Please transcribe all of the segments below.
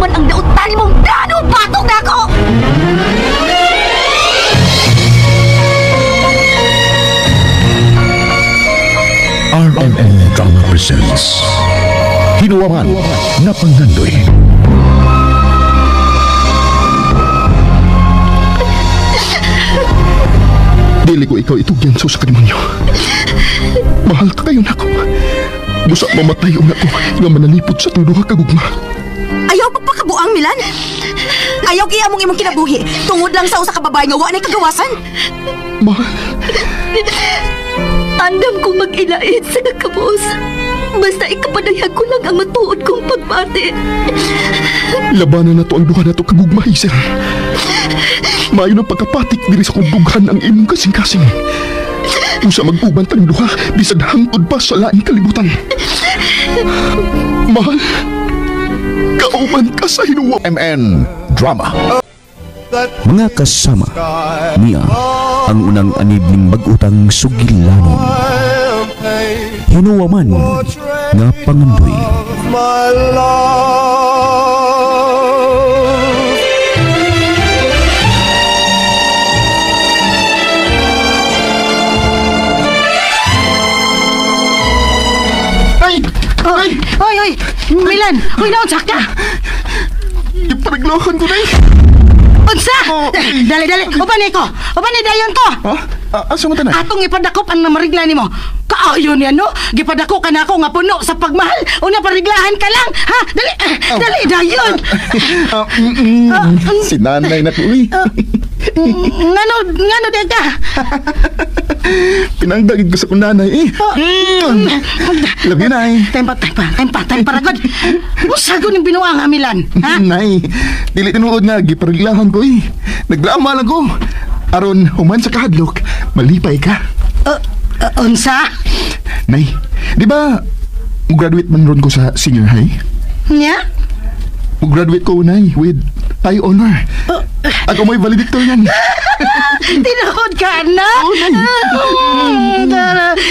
man ang nautan mong plano, batog na ako! RMN Drama presents Hinuwaman na Pangandoy. Dili ko ikaw itugyan sa demonyo. Mahal ka kayo na ko. Busa mamatay ang ako nga manalipot sa tuduha kagugma. Ayaw pagpakabuang, Milan. Ayaw kaya mong imong kinabuhi tungod lang sa usa ka babae nga wa nay kagawasan. Mahal. Andam kong mag-ilait sa nagkabuos. Basta ikapadayag ko lang ang matuod kong pagpati. Labanan na to ang duha na to kagugma, Hazel. Maayo ng pagkapatik diri sa kubughan ang imong kasing-kasing. Usa mag-uban tang duha bisag hangtod pa sa laing kalibutan. Mahal, kauban ka sa hinuwa. MN Drama. Mga kasama niya ang unang anib ning mag-utang sugilanon. Hinuwaman nga Pangandoy. Hoy! Milan! Hoy, naunsa ka! Iparaglahan ko na eh! Unsa? Dali! Uban ko! Uban dayon ko! Ha? Asa mo tanay? Atong ipadakop ang namarigla ni mo. Kaayon yan, no? Gipadako ka na ako nga puno sa pagmahal. Una pariglahan ka lang! Ha? Dali, dayon! Si nanay na ko eh! Ngano din ka? Pinangdagid ko sa kunanay eh! Love you, Nay! Tempa, ragod! Musago ng binuang Milan, ha? Nay, dili tinuod nga, gipariglahan ko eh! Nagdrama lang ko! Aron, human sa kahadlok, malipay ka! Unsa? Nay, di ba graduate man ron ko sa senior high? Nya? Graduate ko, Nay, with high honor. Ako mo'y valedictorian. Tinuod ka, anak?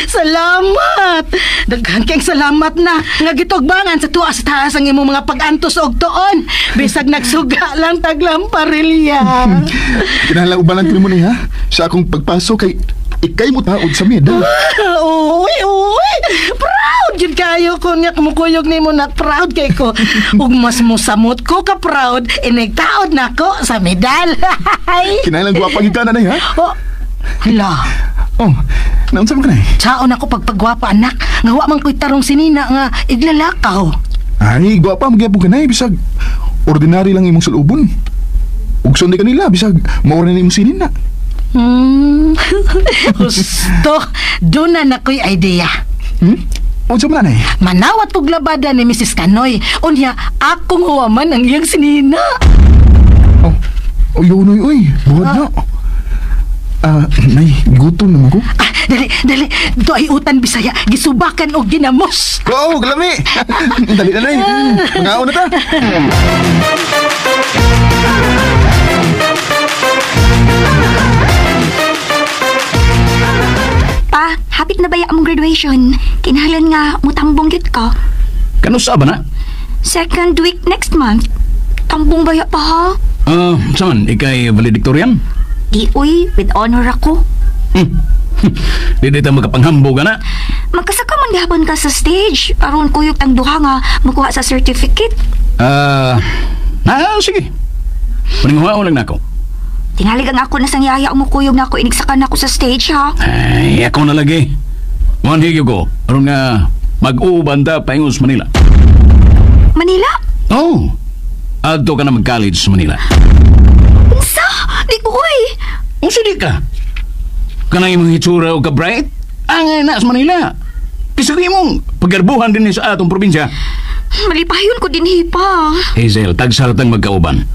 Salamat! Daghan kayong salamat na nga gitugbangan sa tuwa sa taas ang imong mga pag-antos og tuon. Bisag nagsuga lang taglamparilya. Kinahanglan ubalan ko mo ni ha? Sa akong pagpasok kay ikay mo taod sa medal. Uy! Proud yun kayo ko niya kumukuyog ni mo na proud kay ko. Ug mas musamot ko ka proud inigtaod na ko sa medal. Kinahanglan gwapang ika na, Nay, ha? Hala. Naunsa mo ka, Nay? Tsaon ako pagpagwapa, anak. Nga wa man ko'y tarong sinina nga iglalakaw. Ay, gwapa magyapon ka, Nay. Bisag ordinary lang imong sulubon. Ug sundi kanila bisag mao na imong sinina. Gusto, doon na ko'y idea. Unsa man, Nay? Manawat kog labada ni Mrs. Kanoy. Unya, akong huwaman ang iyang sinina. Uy, buhat na. Nay, gutom naman ko. Dali. Ito ay utan Bisaya. Gisubakan o ginamos. Oo, galami. Dali na, Nay. Mangaon na ta. Pa, hapit na baya among graduation. Kinahanglan nga mutambong gyud ka. Kanusa ba na? Second week next month. Tambong baya pa ha? Saan? Ikay valedictorian? Di uy, with honor ako. Di tayo magkapanghambog ka na. Magkasaka man gihapon ka sa stage. Aron kuyog tang duha nga makuha sa certificate. Sige. Maninguha lang na ako. Tingali kang ako na sangyaya mo kuyog na ako inigsakan ako sa stage ha. Ay, ako na lagi. Manhigyo ko. Aron nga mag-uubanda pa ingos Manila. Manila? Oo. Adto ka na mag-college sa Manila. Unsa? Di ko uy. Di ka. Kanang imong hitsura o ka-bright? Angay na sa Manila. Kisari mong paggarbuhan din sa atong probinsya. Malipayon ko din hipa. Hazel, tagsaratang magkauban.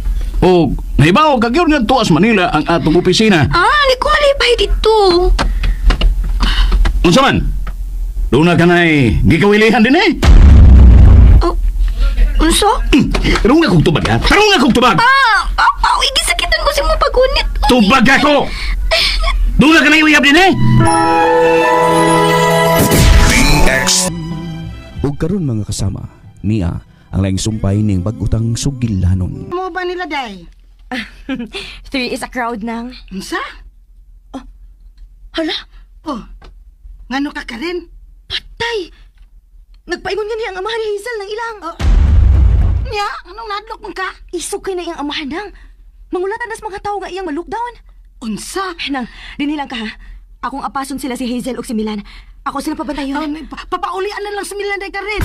O, nahibaw, kagyor nga tuwas Manila ang atong opisina. Di ko malipay dito. Unsa man? Doon na ka na'y gikawilihan din eh. Unsa? Tarong nga kong tubag ha? Tarong nga kong tubag! Igisakitan ko si mo pagunit. Tubag ako! Doon na ka na'y uyab din eh. Ug karon mga kasama niya ang laing sumpay ning bag-utang sugilanon. Mo ba nila, day? 3 is a crowd nang. Unsa? Hala, Oh, ngano ka Karen? patay! Nagpaingon nga niya ang amahan ni Hazel ng ilang. Nya, anong nadlok mo ka? Isog kay na iyang amahan nang. Mangulatan nas mga tao nga iyang ma-lockdown. Unsa? Nang, dinilang ka ha. Akong apason sila si Hazel o si Milan. Ako sila pabantayon. Papaulian na lang sa Milan, day Karen.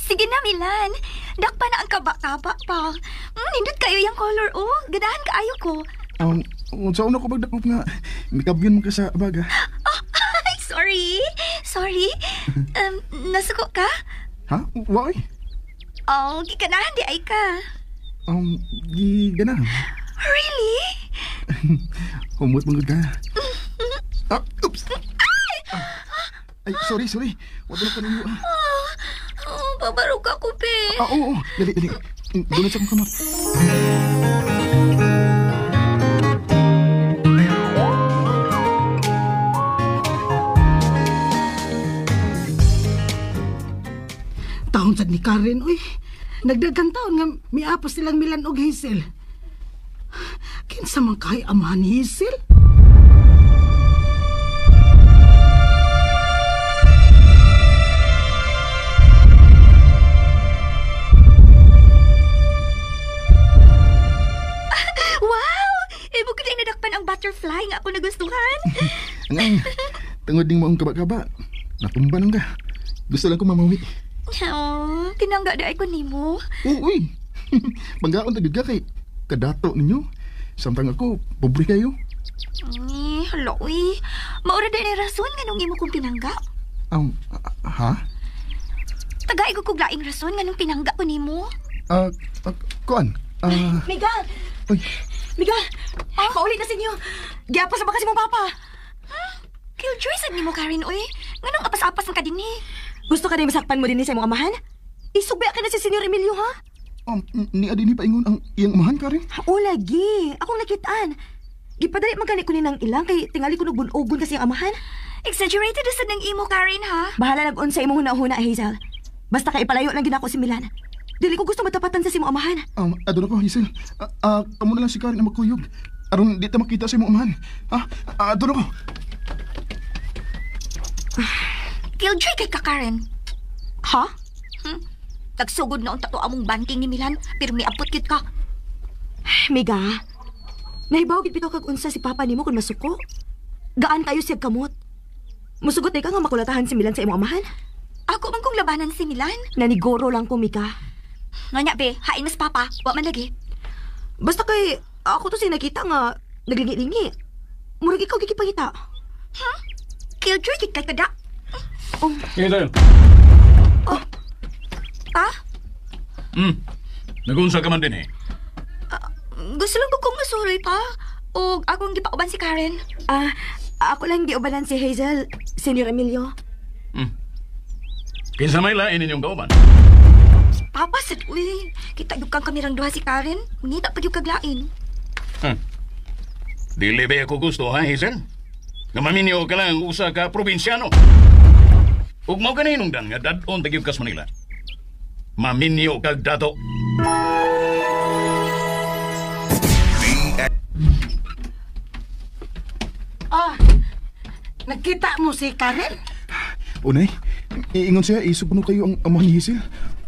Sige na, Milan. Dakpa na ang kaba-kaba pa. Nindot kayo yung color, oh. Ganahan kaayo ko. Sa una ko magdakop nga, mikabyon mo ka sa baga. Oh, ay, sorry. Sorry. Nasuko ka? Ha? Why? Oh, gikanahan di ay ka. Ganahan. Really? Humot mong ka. Oops! Ay, sorry. Wala ka ninyo. Babarog ako, pe. Oo. Dali. Doon sa kong kamot. Taon sad ni Karen, uy. Nagdagang taon nga miapos silang Milan og Hazel. Kinsa man kay amahan ni Hazel? Wow! Ibo ko lang nadakpan ang butterfly nga ako nagustuhan. Ang tungod ding maong kaba-kaba. Natumba nung ka. Gusto lang ko mamawi. Oh, pinangga di ay ko nimo. Uy! Banggaon tagid ka kay kadato ninyo. Samtang ako, pobre kayo. Hala, uy. Maura din ni rason nga nung imo kong pinangga. Ha? Tagay ko kong laing rason nga nung pinangga ko nimo. Kuan? Miguel! Uy, Miguel! Paulit na sa inyo. Giapas na ba kasi mong papa? Killjoy sad nimo Karen, uy. Nganong apas-apas ang kadini? Gusto ka na masakpan mo din sa imong amahan? Isugba ka na si Senyor Emilio, ha? ni Adini paingon ang iyang amahan ka rin? O, lagi. Akong nakitaan. Gipadali magkani ko ni nang ilang kay tingali ko nagbunogon kasi ang amahan. Exaggerated sa ng imo Karen, ha? Bahala nag-on sa imong huna-huna, Hazel. Basta kay ipalayo lang ginako si Milan. Dili ko gusto matapatan sa imong amahan. Adon ako, Hazel. Kamo na lang si Karen na magkuyog. Aron di ta makita sa imong amahan. Adon ako. Killjoy kay ka Karen. Ha? Nagsugod na ang tato among banking ni Milan, pero may apot kit ka. Miga, nahibaw gid bitaw kag unsa si papa nimo kun masuko. Gaan kayo siyag kamot. Musugot ka nga makulatahan si Milan sa imong amahan. Ako man kong labanan si Milan. Nanigoro lang ko, Mika. Nganya be, hain mas papa, wa man lagi. Basta kay ako to si nakita nga naglingi-lingi. Murag ikaw gigipangita. Killjoy kit kay kada. Hazel. Pa? Nagunsa ka man din eh. Gusto lang ko kong masuroy pa. O akong gipauban si Karen. Ako lang giubalan si Hazel, Senyor Emilio. Kinsa may lain ninyong kauban? Papa, sad, uy. Kita yung kang kamirang duha si Karen. Ngunita pa yung kaglain. Dili ba ako gusto, ha, Hazel? Nga maminyo ka lang usa ka probinsyano. Ug mao ka na hinungdan nga dadon tagyog kas Manila. Maminyo kag dato. Nagkita mo si Karen? Unay, iingon siya, isugno kayo ang amahan ni Hazel.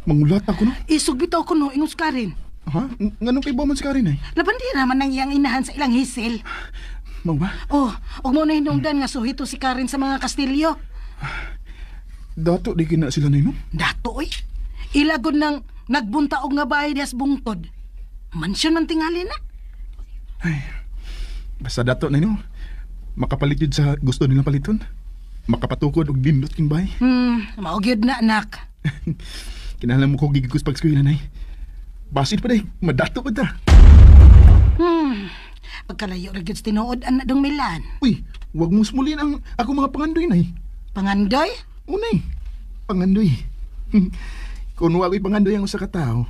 Mangulat ako no. Isog bitaw ko no, ingon si Karen. Ha? Nganong kay man si Karen ay? Labandira man ang iyang inahan sa ilang Hazel. Mau ba? Og mo na hinungdan nga suhito si Karen sa mga kastilyo. Dato di kina sila na inom? Dato, oy. Ilagod nang nagbuntaog nga bahay dias bungtod. Mansyon man tingali na. Ay, basta dato na inom. Makapalit yun sa gusto nilang paliton. Makapatukod og dindot king bay. Mao gyud na anak. Kinahanglan mo ko gigigos pag eskwela nay. Basit pa day, madato pa ta. Pagkalayo ra gyud tinuod an dong Milan. Uy, wag mo smulin ang ako mga pangandoy nay. Pangandoy? Unay, pangandoy. Kung wako'y pangandoy ang usa ka tao,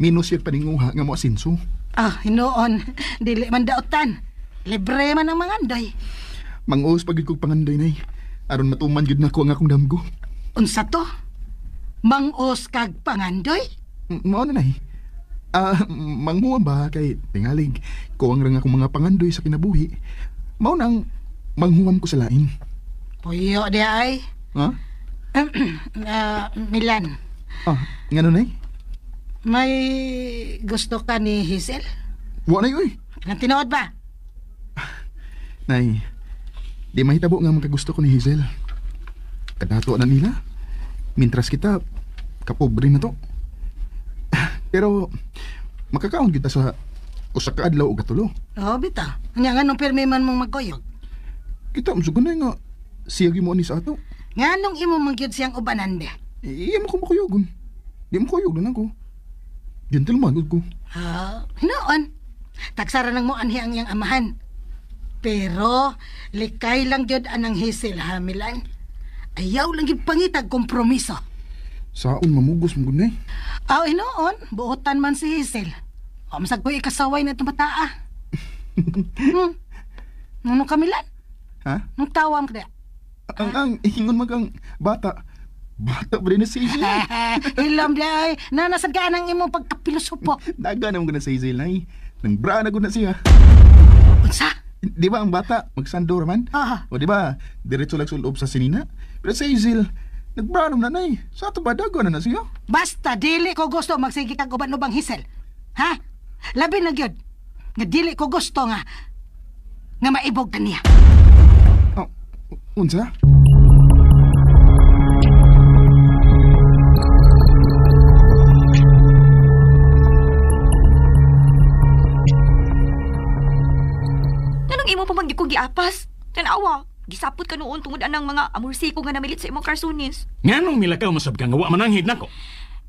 minus yung paninguha nga mo asinso. Hinoon. Dili man daotan. Libre man ang mangandoy. Manguos pagid kog pangandoy nay. Aron matuman gyud nako ang akong damgo. Unsa to? Mangos kag pangandoy? Mao na nay. Manghuwa ba kay tingalig kuwang rang akong mga pangandoy sa kinabuhi. Mao nang manghuwam ko sa lain. Puyo di ay. Ha? Milan, Ngano nay? may gusto ka ni Hazel? Wa nay oy. Nang tinuod ba? Nay, di mahitabo nga makagusto ko ni Hazel. Kadato na nila. Mintras kita, kapobre na to. Pero, makakaon kita sa usa ka adlaw o katulo. Oo, bita. Nga nung pirmi man mong magkuyog. Kita, masugunay nga, siya gimo ni sa ato. Nga nung imo mangyod siyang ubanan be. Iya mo ko makuyogon. Di mo kuyog na ako. Gentleman ko. Hinoon. Tagsara nang mo anhi ang iyang amahan. Pero, likay lang yun anang Hazel ha, Milan. Ayaw lang yung pangitag kompromiso. Saon mamugos mo gunay. Hinoon. Buotan man si Hazel. O, masag ko ikasaway na tumataa. Ano ka, Milan? Ha? Nung tawam ka na. Ang hingon magang bata. Bata pa rin na si Hazel. Ilam di ay. Nanasad ka anang imong pagkapilosopo. Daga naman ko na si Hazel nay. Nang bra na ko na siya. Unsa? Di ba ang bata, magsando raman? Ah. O di ba, diretso lang sulob sa sinina? Pero sa Hazel, nagbranong nanay. Sa ato ba, dago na siya? Basta dili ko gusto magsigi kag uban-ubang Hazel. Ha? Labi na gyud. Nga dili ko gusto nga maibog ka niya. Oh, unsa? Anong imo pa kong giapas? Tanawa, gisapot ka noon tungod anang mga amursiko nga namilit sa imong karsunis. Nganong milakaw masab ka nga wa mananghid nako?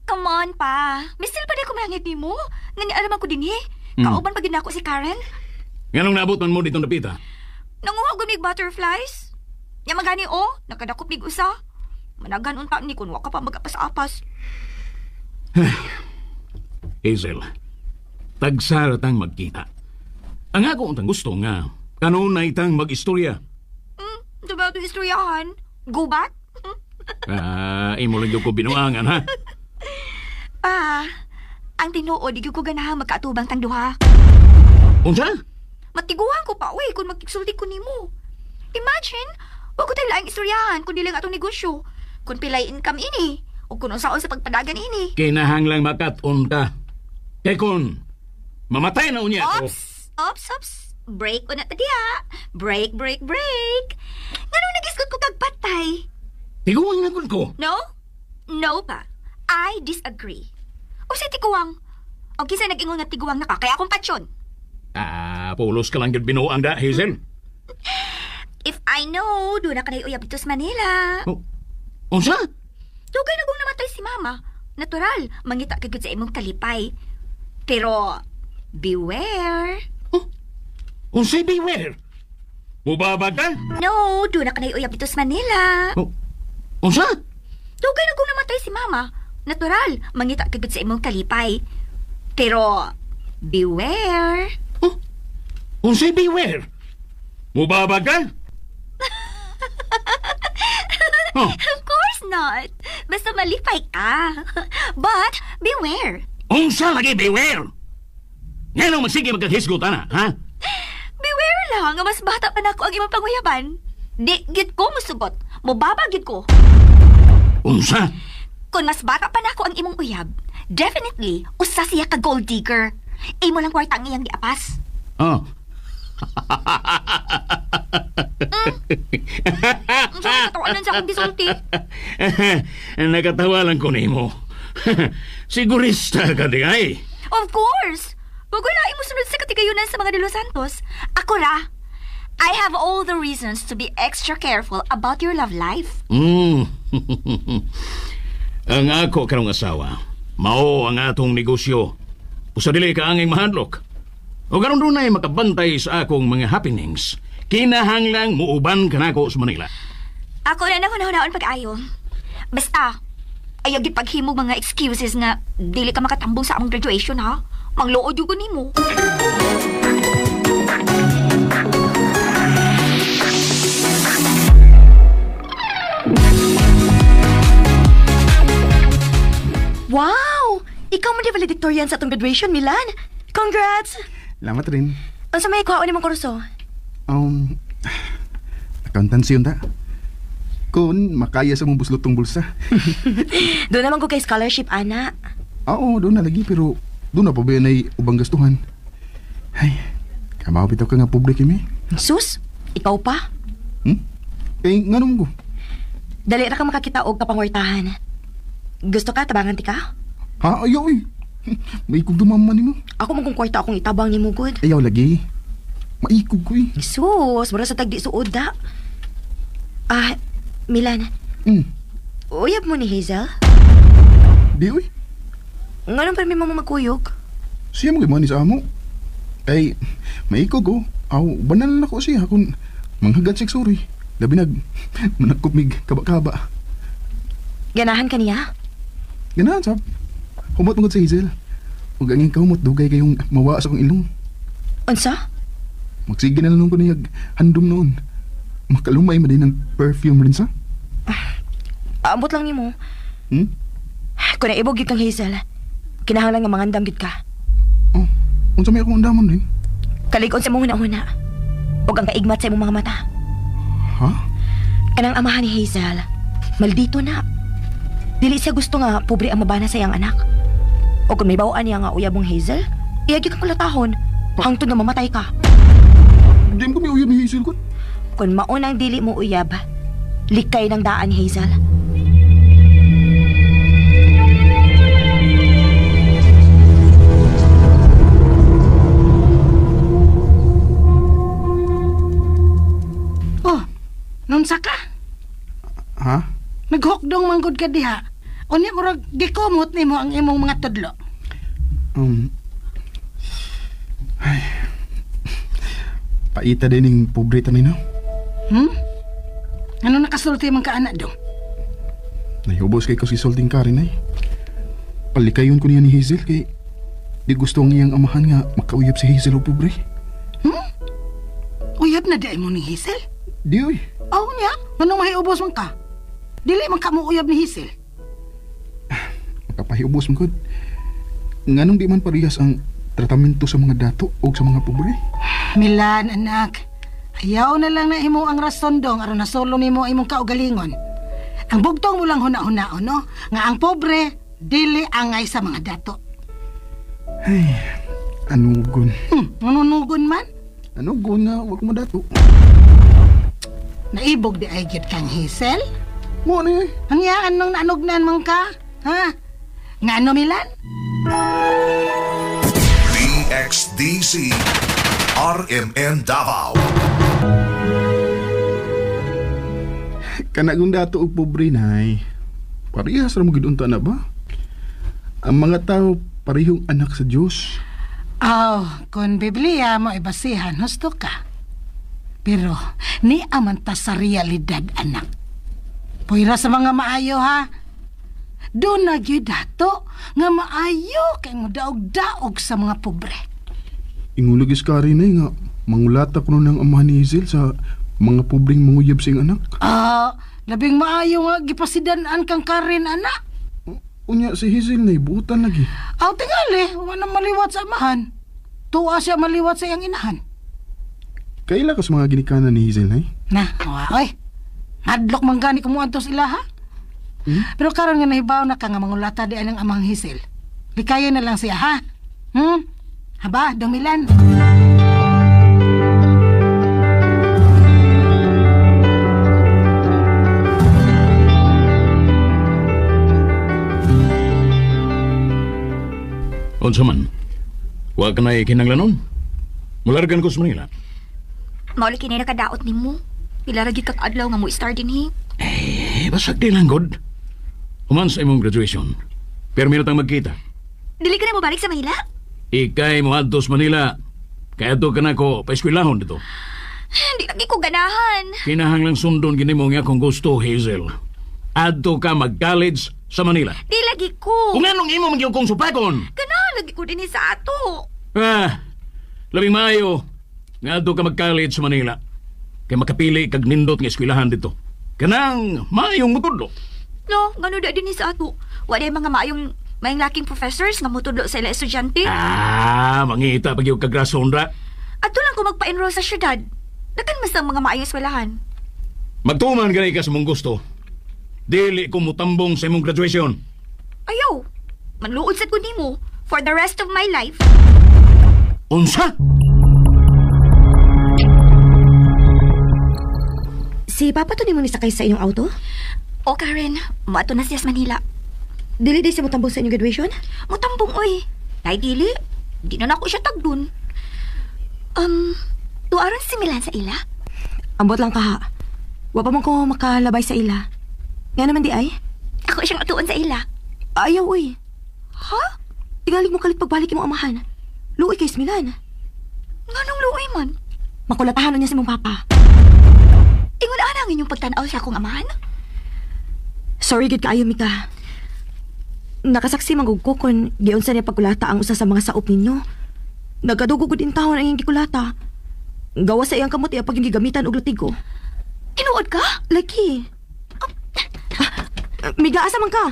Come on pa. Mistil pa di ako malangit ni mo. Nga nialaman ko din Kauban pa ginako si Karen. Nganong naabutan mo dito napita? Nanguha gumig butterflies. Nya magani nakadakop mig usa. Managan unta ni kun wa ka pa magapas-apas. Hazel, tagsara tang magkita. Ang ako untang gusto nga, kanunay tang mag-istorya. Diba ito istoryahan? Go back? Imo lang yung ko binuangan, ha? Ang tinuod, di ko ganahang magkaatubang tang duha. Unsa? Matiguan ko pa, kung magkiksulti ko ni mo. Imagine, wag ko tayo laing istoryahan kung di lang atong negosyo. Kung pilay income ini, o kung unsaon sa pagpadagan ini. Kinahanglang makat-on ka. Kay kun, mamatay na unya ako. Ops. Break o na tadiya. Break. Ganun nagisgot ko kagpatay. Tiguan na kun ko. No pa. I disagree. O si tiguang. O kisa nag-ingon nga tiguang na ka, kaya akong patsyon. Pulos ka lang yun binuang da, Hazel. If I know, doon na ka na uyab dito sa Manila. Unsa? Dugay na kung namatay si Mama. Natural, mangita kagad sa imong kalipay. Pero, beware. Unsay beware? Mubabag ka? No, doon na ka na uyab dito sa Manila. Unsa? Dugay na kung namatay si Mama. Natural, mangita kagad sa imong kalipay. Pero, beware. Unsay beware? Mubabag ka? Of course not. Basta malipay ka. But, beware. Unsa lagi beware? Ngayon magsige magkahisgot, ana, ha? Beware lang, nga mas bata pa na ako ang imong panguyaban. Di, gid ko musugot. Mubabagid ko. Unsa? Kung mas bata pa na ako ang imong uyab, definitely, usa siya ka gold digger. Imo lang kwarta ang iyang giapas. Ang sa katawanan sa akong gisulti. Nakatawa lang ko nimo. Sigurista ka di ay. Of course! Wag ko na imo sunod sa katigayunan sa mga de Los Santos. Ako ra. I have all the reasons to be extra careful about your love life. Ang ako karong asawa, mao ang atong negosyo. Usa dili ka anging mahadlok. O karon dunay makabantay sa akong mga happenings. Kinahanglang muuban ka nako sa Manila. Ako na nahunahunahon pag-ayo. Basta, ayaw gid paghimog mga excuses nga dili ka makatambong sa among graduation, ha? Mangluod yung kunin mo. Wow! Ikaw mo di valedictorian sa atong graduation, Milan. Congrats! Salamat rin. Unsa may kuhaon nimong kurso? Accountancy yun ta. Kung makaya sa mong buslot tong bulsa. Doon naman ko kay scholarship, ana. Oo, doon na lagi, pero doon na pa ba yan ay ubang gastuhan? Ay, kamaw bitaw ka nga pobre kimi. Sus, ikaw pa? Kaya nga naman ko. Dali ra ka makakita og kapangwartahan. Gusto ka tabangan ti ka? Ha, ayaw eh. May ikog dumaman mo. Ako mong kwarta akong itabang ni mo, good. Ayaw lagi. Maikog ko eh. Sus, mura sa tagdi suod da. Milan, uyab mo ni Hazel? Di uy. Nga nang permi mo magkuyog? Siya mo gimani sa amo. Ay, maikog ko. Aw, banal na ko siya kung manghagat seksuri. Labi managkupmig kaba-kaba. Ganahan ka niya? Ganahan, sab. Humot mong sa Hazel. Huwag ang kahumot, dugay kayong mawa sa kong ilong. Unsa? Magsige na lang ko niyag handom noon. Makalumay ma din ng perfume rin sa. Ambot lang ni mo. Kung naibog yun kang Hazel, kinahanglan nga mangandam gid ka. Oh, unsa may akong andamon rin? Kalig-on sa mong huna-huna. Huwag ang kaigmat sa imong mga mata. Ha? Kanang amahan ni Hazel, maldito na. Dili siya gusto nga pobre ang mabana sa iyang anak. O kung may bawaan niya nga uyab mong Hazel, iyagi kang kulatahon, hangtod na mamatay ka. Diyan ko may uyab ni Hazel ko. Kung maunang dili mo uyab, likay ng daan ni Hazel. Oh, nunsa ka? Ha? Naghukdong manggod ka diha. Unya murag gikumot nimo ang imong mga tudlo. Ay. Paita din yung pobre tanay na. Ano nakasulti man ka anak dong? Nahubos kay ko si Solting Karen ay. Palikayon ko niya ni Hazel kay di gusto ang iyang amahan nga makauyab si Hazel o pobre. Uyab na di ay mo ni Hazel? Di oy. Oh niya, manong mahiubos man ka? Dili man ka mo uyab ni Hazel. Makapahiubos mo ko. Nganong di man parehas ang tratamento sa mga dato o sa mga pobre? Milan, anak. Ayaw na lang na imo ang rason dong aron nasolo nimo imong kaugalingon. Ang bugtong mo lang huna-hunaon, no? Nga ang pobre, dili angay sa mga dato. Ay, anugon. Manunugon man? Anugon nga, wag mo dato. Naibog di ay gyud kang Hazel? Mo na eh. Hanyaan nung naanugnan man ka? Ha? Nga ano, Milan? DXDC RMN Davao. Kanagong dato og pobre nay. Parehas ra mo gid unta na ba? Ang mga tao parehong anak sa Dios. Kung Biblia mo ibasihan, husto ka. Pero, ni aman ta sa realidad, anak. Puwira sa mga maayo, ha? Doon na gyud dato nga maayo kay mo daog-daog sa mga pobre. Ingulagis ka rin ay nga, mangulata ko ng amahan ni Hazel sa mga pobreng manguyab sa iyang anak. Labing maayo nga gipasidanan kang Karen, anak. Unya si Hazel na ibutan lagi. Tingali, wala maliwat sa amahan. Tuwa siya maliwat sa iyang inahan. Kaila ka sa mga ginikanan ni Hazel na Oy. Madlok man gani kumuadto sila, ha? Pero karon nga nahibaw na ka nga mangulata di ang amang Hazel. Likayan na lang siya, ha? Haba, Domilan. Unsa man? Wa ka na kinanglanon? Mulargan ko sa Manila. Mauli kinay nakadaot ni mo. Pila ra gyud kag adlaw nga mo start dinhi. Basag di lang, God. Human sa imong graduation. Pero minutang magkita. Dili ka na mo balik sa Manila? Ikay mo adto sa Manila. Kaya to ka na ko pa-eskwelahon dito. Di lagi ko ganahan. Kinahanglang sundon gini mo nga kung gusto, Hazel. Adto ka mag-college sa Manila. Di lagi ko. Kung anong imo magyog kong supakon. Ganahan lagi ko dinhi sa ato. Labing maayo. Nga adto ka mag-college sa Manila. Kaya makapili kag nindot nga eskwelahan dito. Kanang maayong mutudlo. No, ngano da dinhi sa ato. Wa day mga maayong May laking professors nga mutudlo sa ila estudyante. Mangita pag yung kagrason ra. Ato lang ko magpa-enroll sa syudad. Dagan mas ang mga maayong eskwelahan. Magtuman ganay ka sa mong gusto. Dili ko mutambong sa imong graduation. Ayaw. Manluod sad ko nimo for the rest of my life. Unsa? Si Papa to nimo ni sakay sa inyong auto? O Karen, maato na siya sa Manila. Dili day siya motambong sa inyong graduation? Mutambong oy. Dahil dili, di na nako siya tagdun. Tuaron si Milan sa ila? Ambot lang ka ha. Wa pa man ko makalabay sa ila. Nga naman di ay? Ako siyang atuon sa ila. Ayaw uy. Ha? Tingalig mo kalit pagbalik imong amahan. Luoy kay Milan. Nganong luoy man? Makulatahan niya si mong papa. Ingon ang inyong pagtanaw sa akong amahan? Sorry gid kaayo Mika. Nakasaksi manggug ko kung giunsa niya pagkulata ang usa sa mga saop ninyo. Nagadugo gud in taon ang iyang gikulata. Gawa sa iyang kamot iya pag gigamitan og latigo. Tinuod ka? Laki. Miga, asa man ka?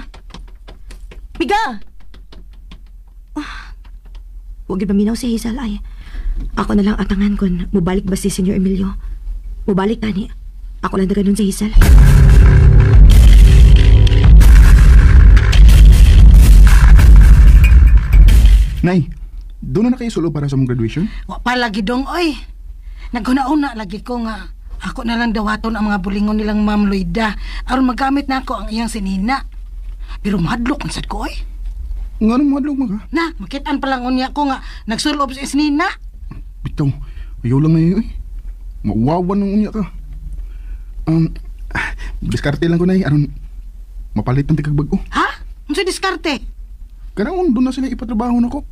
Miga! Huwag ipaminaw si Hazel ay. Ako na lang atangan kung mubalik ba si Senyor Emilio. Mubalik tani. Ako lang na ganun si Hazel. Nay, doon na kayo solo para sa mong graduation? Wa pa lagi dong, oy. Naghuna-una lagi ko nga. Ako na lang dawaton ang mga bulingon nilang Ma'am Loida aron magamit na ako ang iyang sinina. Pero mahadlok ang sad ko, oy. Nga nung madlog mo ka? Na, makitaan pa lang unya ko nga nagsulob sa sinina. Bitaw, ayaw lang na yun, eh. Mawawan ng unya ka. Diskarte lang ko na aron mapalit ng tikag bago. Ha? Unsa diskarte? Kanaon doon na sila ipatrabaho na ko.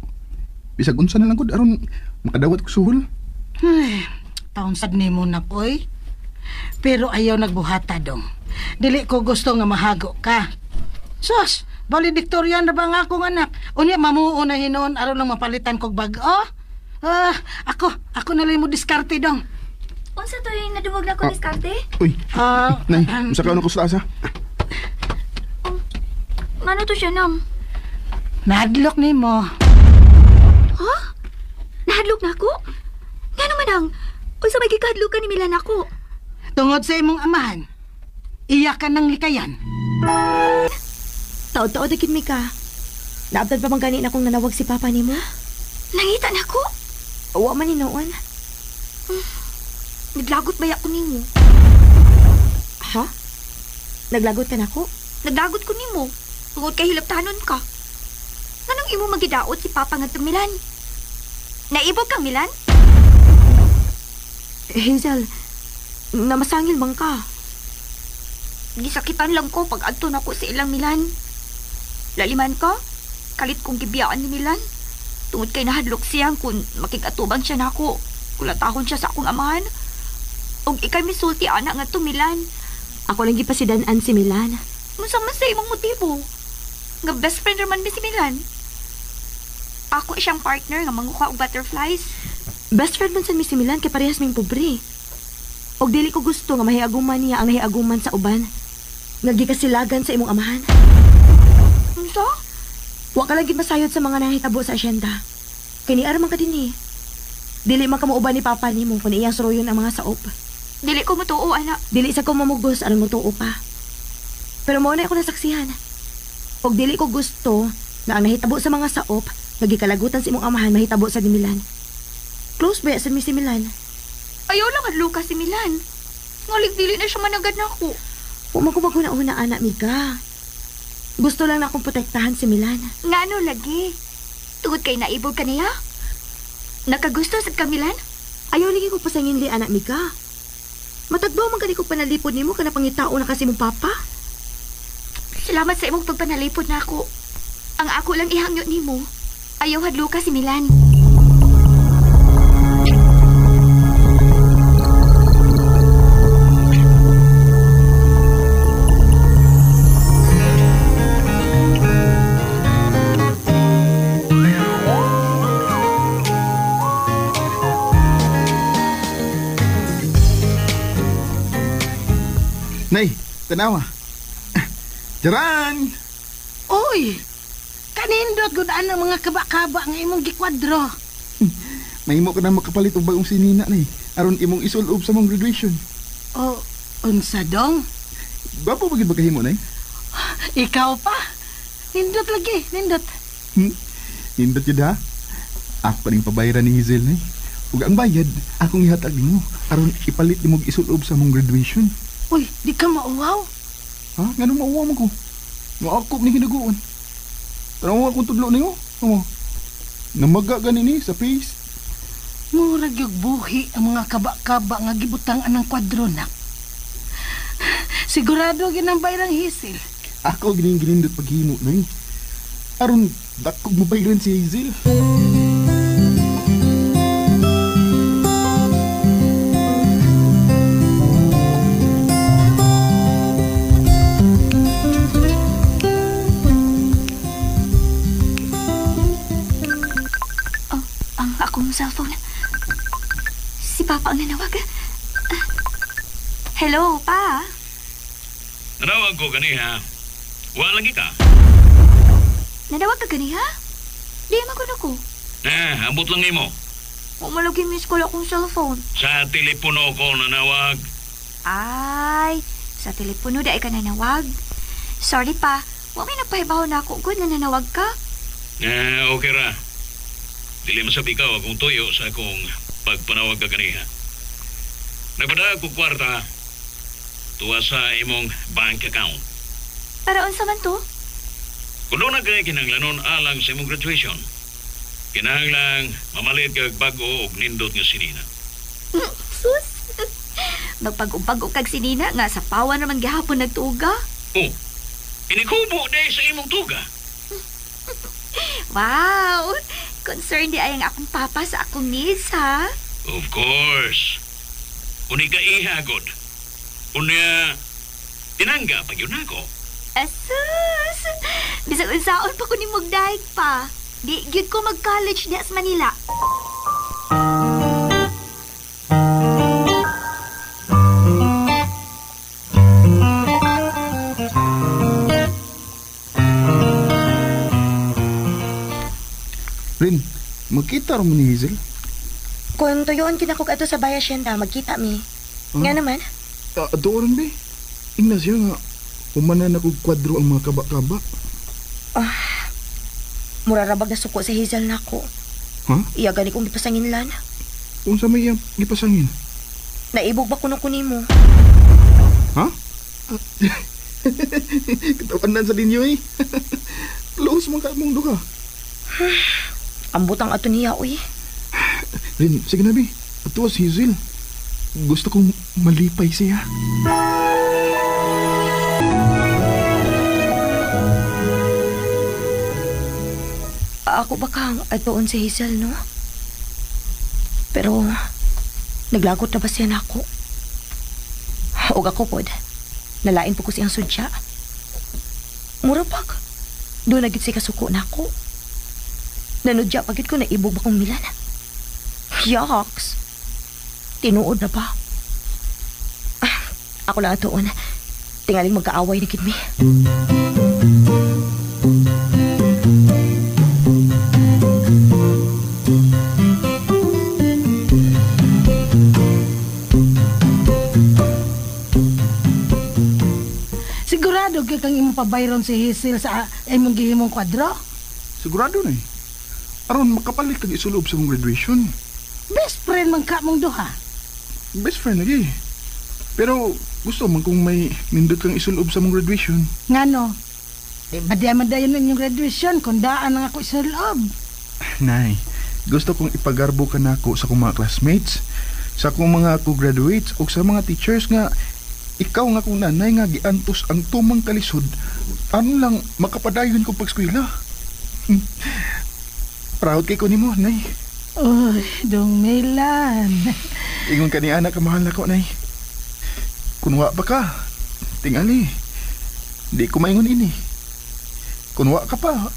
Bisag unsa na lang ko aron makadawat ko suhol. Ay, taon sad nimo na ko, oy. Pero ayaw nagbuhata dong. Dili ko gusto nga mahago ka. Sus, valedictorian na ba nga akong anak? Unya mamuo na hinon aron lang mapalitan kog bag. Oh? Ako na lang mo diskarte dong. Unsa to yung nadungog na ko diskarte? Uy, Nay, unsa ka na ko sa asa? Ngano to siya nam? Nahadlok nimo. Ha? Nahadlok na ako? Nga naman ang, unsa may gikahadlok ka ni Milan ako? Tungod sa imong amahan, iyak ka ng likayan. Taod-taod na kin Mika. Naabtad pa man gani na kung nanawag si Papa nimo? Nangita na ko? Wa man ni noon. Naglagot ba ako nimo? Ha? Naglagot ka na ko? Naglagot ko nimo. Tungod kay hilabtanon ka. Nganong imo magidaot si Papa nga Milan? Naibog kang Milan? Hazel, namasangil bang ka? Gisakitan lang ko pag adto na ko sa ilang Milan. Laliman ka? Kalit kong gibiyaan ni Milan. Tungod kay nahadlok siyang kung makikatubang siya na ako. Kulatahon siya sa akong amahan. Og ikay misulti anak nga to Milan. Ako lang gipasidanan si Milan. Unsa man sa imong motibo? Nga best friend naman mi si Milan. Ako siyang partner nga manguha og butterflies. Best friend man sa mi si Milan kay parehas ming pobre. Og dili ko gusto nga mahiaguman niya ang nahiaguman sa uban. Nga gikasilagan sa imong amahan. Unsa? Wa ka lang gid masayod sa mga nahitabo sa asyenda. Kay ni man ka dinhi. Dili man ka mauban ni Papa nimo kun iyang suroyon ang mga saop. Dili ko mutuo, anak. Dili sa ko mamugos aron mutuo pa. Pero mo na ako nasaksihan. Og dili ko gusto na ang nahitabo sa mga saop nagikalagutan sa imong amahan mahitabo sa ni Milan. Close ba sa mi si Milan? Ayaw lang at Lucas si Milan. Ngalig dili na siya managad na ako. Wa man ko maguna-una anak Mika. Gusto lang na akong protektahan si Milan. Ngano lagi? Tungod kay naibog ka niya? Nakagusto sa Kamilan? Ayaw lagi ko pasangin li anak Mika. Matagbaw man kani ko panalipod nimo kana pangitao na kasi mong papa. Salamat sa imong pagpanalipod na ako. Ang ako lang ihangyo nimo. Ayaw hadlo ka si Milan. Nay, tanawa. Jaran! Oy! Kanindot gud ang mga kaba-kaba nga imong gikwadro. Mahimo ka na makapalit og bagong sinina nay aron imong isulob sa mong graduation. O, unsa dong? Gwapo ba gid ba kahimo nay? Ikaw pa? Nindot lagi, nindot. Nindot yun ha? Ako pa rin pabayaran ni Hazel nay. Ug ang bayad, akong ihatag nimo aron ipalit nimo og isulob sa mong graduation. Uy, di ka mauwaw? Ha? Nga nung mauwa mo ko? Nga akop ni hinaguan. Tanawa akong tudlo niyo? Ano? Namaga ganini sa face. Murag yung buhi ang mga kaba-kaba nga gibutang anang kwadro na. Sigurado ginambay ng Hazel. Ako gining-ginindot paghimo nay. Aron dakog mo bayaran si Hazel. Akong cellphone. Si Papa ang nanawag. Hello, Pa. Nanawag ko ganiha. Wa lagi ka. Nanawag ka ganiha? Di magod ako. Ambot lang nimo. Umalagi miss call akong cellphone. Sa telepono ko nanawag. Ay, sa telepono da ka nanawag. Sorry, Pa. Wa may napahibaw na ako good na nanawag ka. Okay ra. Dili masabi ka akong tuyo sa akong pagpanawag ka ganiha. Nagpada ko kwarta tuwa sa imong bank account. Para unsa man to? Kuno na kay kinahanglanon alang sa imong graduation. Kinahanglang mamalit kag bag-o og nindot nga sinina. Sus. Magpag-ubag kag sinina nga sa pawan naman gihapon nagtuga. Oh. Inikubo day sa imong tuga. Wow. Concerned di ay ang akong papa sa akong needs, ha? Of course. Uni ka ihagod. Unya, tinangga pag yun ako. Asus! Bisag unsaon pa ko ni magdahig pa. Di, gyud ko mag-college di sa Manila. Rin, magkita rin mo ni Hazel? Kung tuyoon kinakog ato sa bayasyenda, magkita mi. Nga naman? Doon ba? Ingna siya nga, umanan ako kwadro ang mga kaba-kaba. Murarabag na suko sa Hazel na ako. Ha? Iya gani kong gipasangin lan. Kung sa may ipasangin? Naibog ba kuno mo? Ha? Katawanan sa ninyo eh. Close mo ka mong duka. Ambutang ato niya, uy. Rin, sige na, Bi. Ito si Hazel. Gusto kong malipay siya. Ako ba kang atoon si Hazel, no? Pero, naglagot na ba siya na ako? O ako pod, nalain po ko siyang sudya. Murapag, doon nagit siya kasuko na ako. Nanudya pagit ko na ibog ba kong milan. Yucks! Tinuod na ba? Ako lang atoon. Tingaling magkaaway na kidmi. Sigurado gyud kang imong pabayron si Hazel sa imong gihimong kwadro? Sigurado na eh. Aron makapalit kag isulob sa mong graduation. Best friend man ka mong duha. Best friend lagi. Pero gusto man kung may nindot kang isulob sa mong graduation. Ngano? Di madaya-madayon inyong graduation kung daan ang ako isulob. Nay, gusto kong ipagarbo ka na ako sa akong mga classmates, sa akong mga co-graduates o sa mga teachers nga ikaw nga kung nanay nga giantos ang tumang kalisod ano lang makapadayon ko pag-eskwela. Proud kay ko nimo, nay. Uy, dong Milan. Ingon ka ni anak ka mahal na ko, nay. Kunwa ba ka? Tingali. Di ko maingon ini. Kunwa ka pa.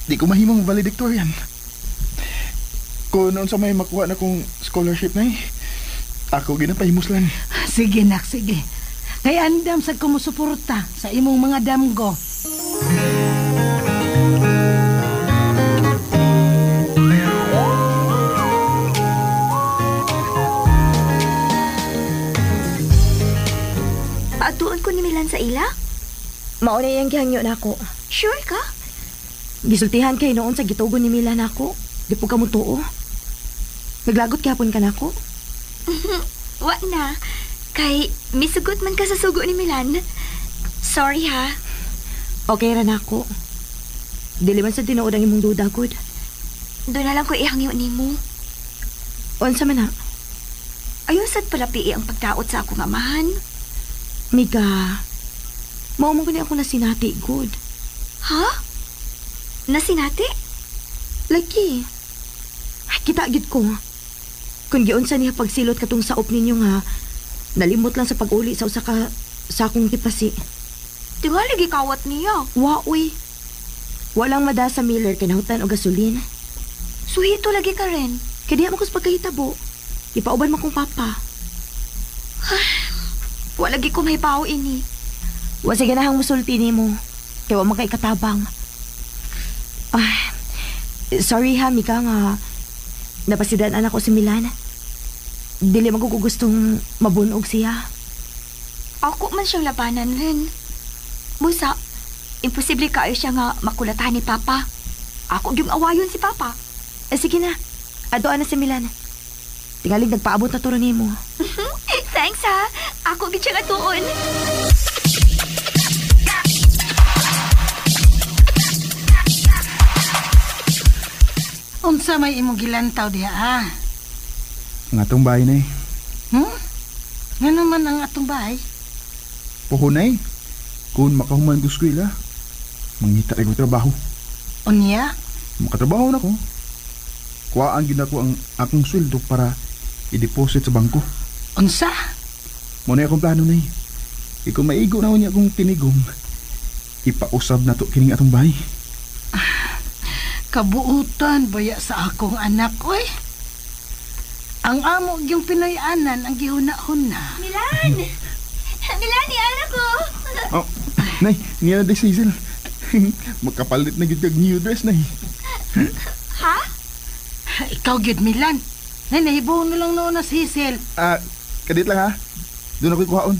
Di ko mahimong valedictorian. Kung noon sa may makuha na kong scholarship, nay, ako ginapahimuslan. Sige nak, sige. Kay andam sa kumusuporta sa imong mga damgo. Mauna iyang gihangyo na ako. Sure ka? Gisultihan kay noon sa gitugon ni Milan ako. Di po ka mo tuo. Naglagot kahapon ka na ako. Wa na. Kay misugot man ka sa sugo ni Milan. Sorry ha. Okay ra na ako. Dili man sa tinuod ang imong duda, good. Doon na lang ko ihangyo nimo. Unsa man na? Ayaw sad pala pii ang pagdaot sa akong amahan. Miga, mao mo gani ako na sinati, good. Ha? Nasinati? Lagi. Ay, kita gid ko. Kung giunsa niya pagsilot katong saop ninyo nga, nalimot lang sa pag-uli sa usa ka sa akong kipasi. Tingali gikawat niya. Wa, uy. Walang mada sa Miller kinahutan o gasolina. Suhito lagi ka rin. Kaya di mo kus pagkahitabo. Ipauban mo kong papa. Wala lagi ko may pao ini. Wa sige na hang musulti nimo. Kaya wa man kay katabang. Sorry ha, Mika nga. Napasidan ako si Milan. Dili magugustong mabunog siya. Ako man siyang labanan rin. Busa, imposible kaayo siya nga makulatahan ni Papa. Ako yung awayon si Papa. Sige na. Adoan na si Milan. Tingaling nagpaabot na turo nimo. Thanks ha. Ako gid siya atuon. Unsa may imong gilantaw diha ah? Ang atong bahay na Nga naman ang atong bahay? Pohonay. Kung makahuman ko eskwela, mangita rin ko trabaho. Unya? Makatrabaho na ko. Kuhaan gina ko ang akong sweldo para i-deposit sa bangko. Unsa? Muna akong plano na Ikaw maigo na niya akong tinigong. Ipausab na to kining atong bahay. Kabuutan baya sa akong anak, oy. Ang amo yung Pinoy-anan ang gihuna-huna. Milan! Milan, ni anak ko! Oh, nay, niya na si Hazel. Magkapalit na gid new dress, nay. Ha? Ikaw gid Milan. Nay, nahibaw na lang noon na si Hazel. Kadit lang ha. Doon ako'y kuhaon.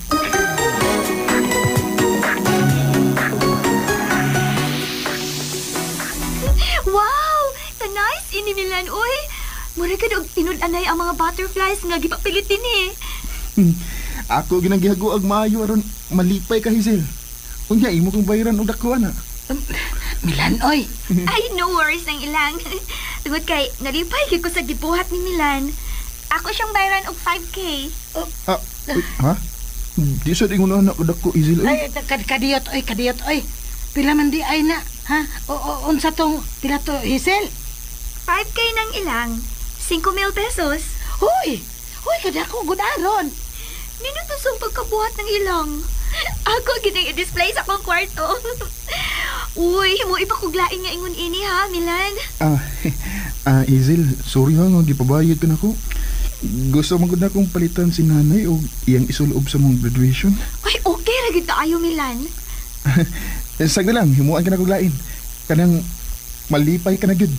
Wow! Nice ini Milan, oy! Mura ka og tinud-anay ang mga butterflies nga gipapilit din eh. Ako ginanggihago ag maayo aron malipay ka, Hazel. Unya imo kong bayaran og dako na. Milan, oy. Ay, no worries nang ilang. Tungod kay, nalipay ko sa gibuhat ni Milan. Ako siyang bayaran og 5K. Ha? Di sa di na anak dako, Hazel. Ay, kadiyot, oy, kadiyot, oy. Pila man di ay na, ha? Unsa tong pila to, Hazel? 5K nang ilang. 5,000 pesos. Hoy! Hoy, kadako, gudaron. Ninutusong pagkabuhat ng ilang. Ako ginang i-display sa akong kwarto. Uy, mo ipakuglain nga ingon ini ha, Milan. Hazel, sorry ha, nga gipabayad ka na ko. Gusto magod na kong palitan si nanay o iyang isulob sa mong graduation. Uy, okay ra gid kaayo, Milan. Sagda lang, himuan ka na kuglain. Kanang malipay ka na gid.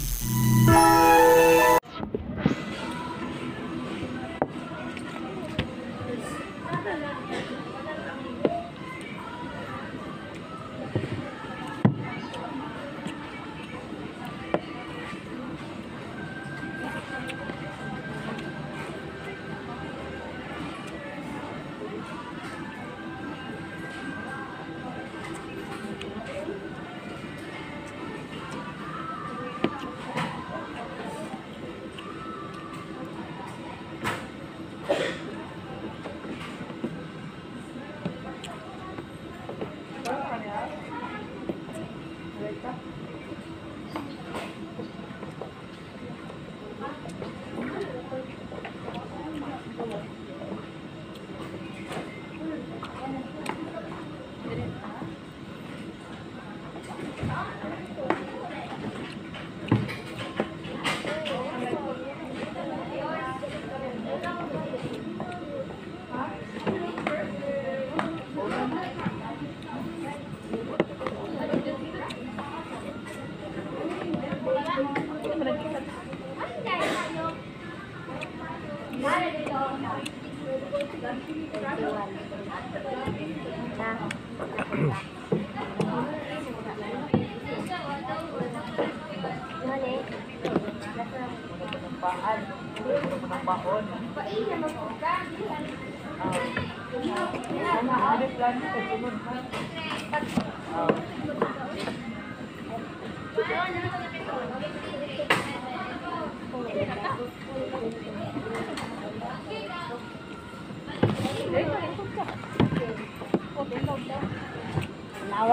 Nawak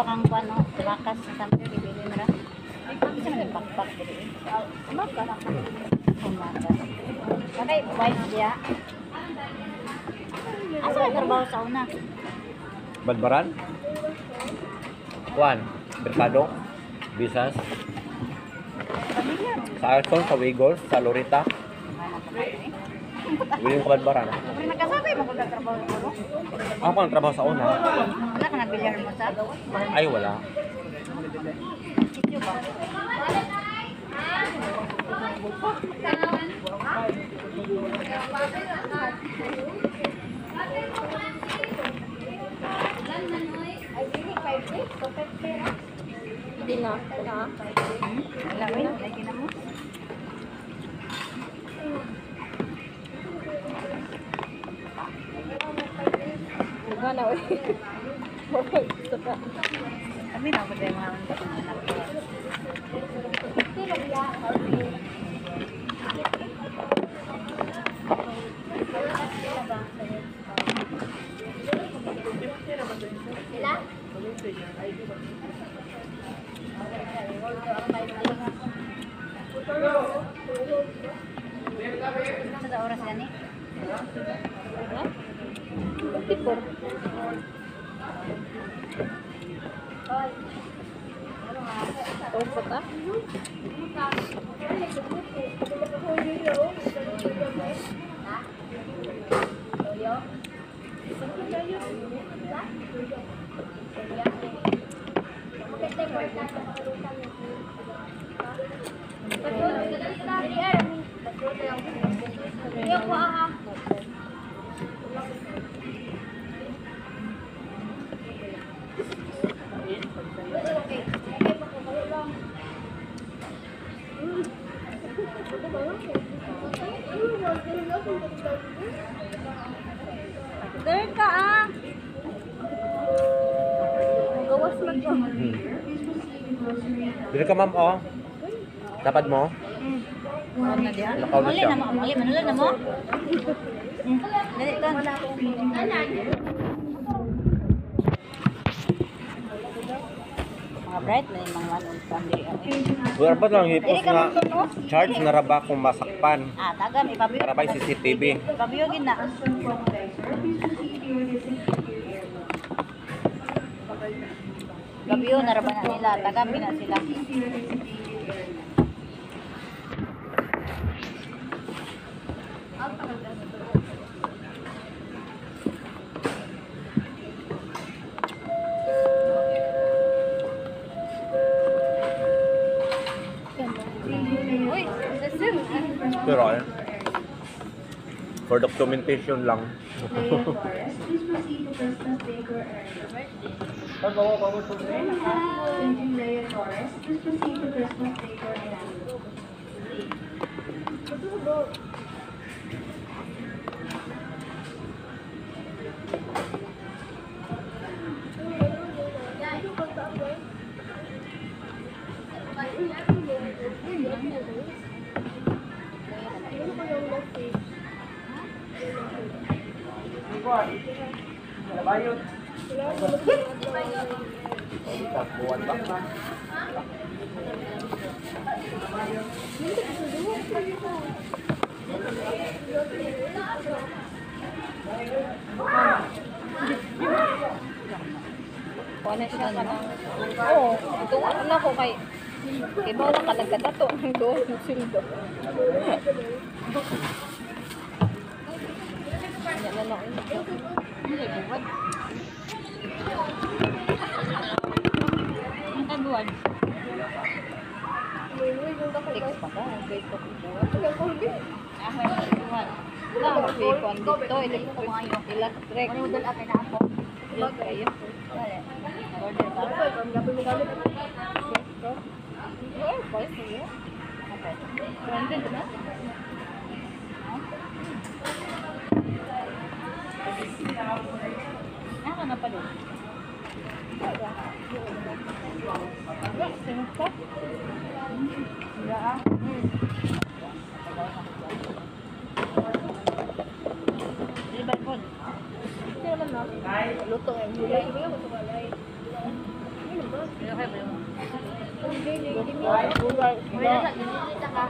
ang pano, lakas sa sampai bibili mo ra. Bisa man pakpak diri. Umaga. Umaga. Kaya white dia. Asa ka trabaho sa una? Badbaran? Juan, Mercado, Bisas, sa Alton, sa Wigos, sa Lorita. William ka Badbaran. Pero nagkasabay mo kung nagtrabaho mo? Ako ang trabaho sa una. Wala ka nabilyar mo sa? Ay, wala. Sityo ba? Hindi na. Wala, wala. Lagi na mo. Gana, uy. Gusto ka. Kami na ako dahil mga anak ko. Sa oras gani? Tipor. Oh, pata? There ka ah. Gawas man ko. Dili ka, ma'am, oh. Dapat mo? Wala na diya? Lakaw na Mali siya. na mo. Mali, manulan na mo. Dali ka. Mga bright na yung mga anong family. Wala pa lang hipos nga charge na raba kung masakpan. Ah, tagam. Ipabiyo. Para ba yung CCTV? Ipabiyogin na. Gabiyo, naraban na nila. Tagamin na sila. Uy, lasing. Pero eh, for documentation lang. Kuha siya ka ng... Oo, itong ano na ko kay... Kay ba na kalagkata to ang doon ng sildo. Yan na lang. Hindi, buwan. Ang taguan. Text pa ka. Ang grade ko kung buwan. Ah, may buwan. Wala, may buwan dito. Ito ko mga yung ilang trek. Ano dala kay na ako? Yan kayo. Order ba? Yes, boys, Branded na? Naka na pala. Sino ka? Ya. Ini balkon. Sino man na? Luto ang gulay. Ibigay mo sa balay. Ano ba? Kaya ba yun? Gulay. Wala sa ginilita ka.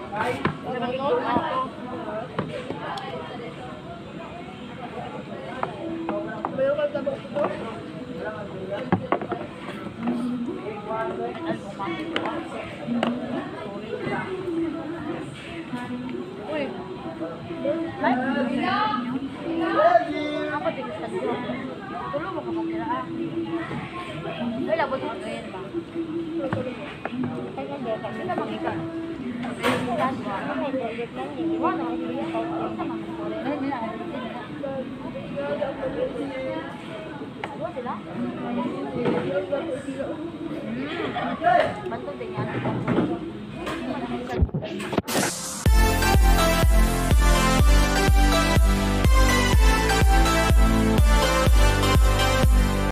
Bayo ka tabok ito? Uy. Apa tinggal satu? Dulu mau ke Pokira. Wala ba ito ngayon ba? Kaya hindi kami na makita. Dan ano may project lang din. Wala na hindi ako sa mga kore. Ay nila. Ano sila? Bantu din yan.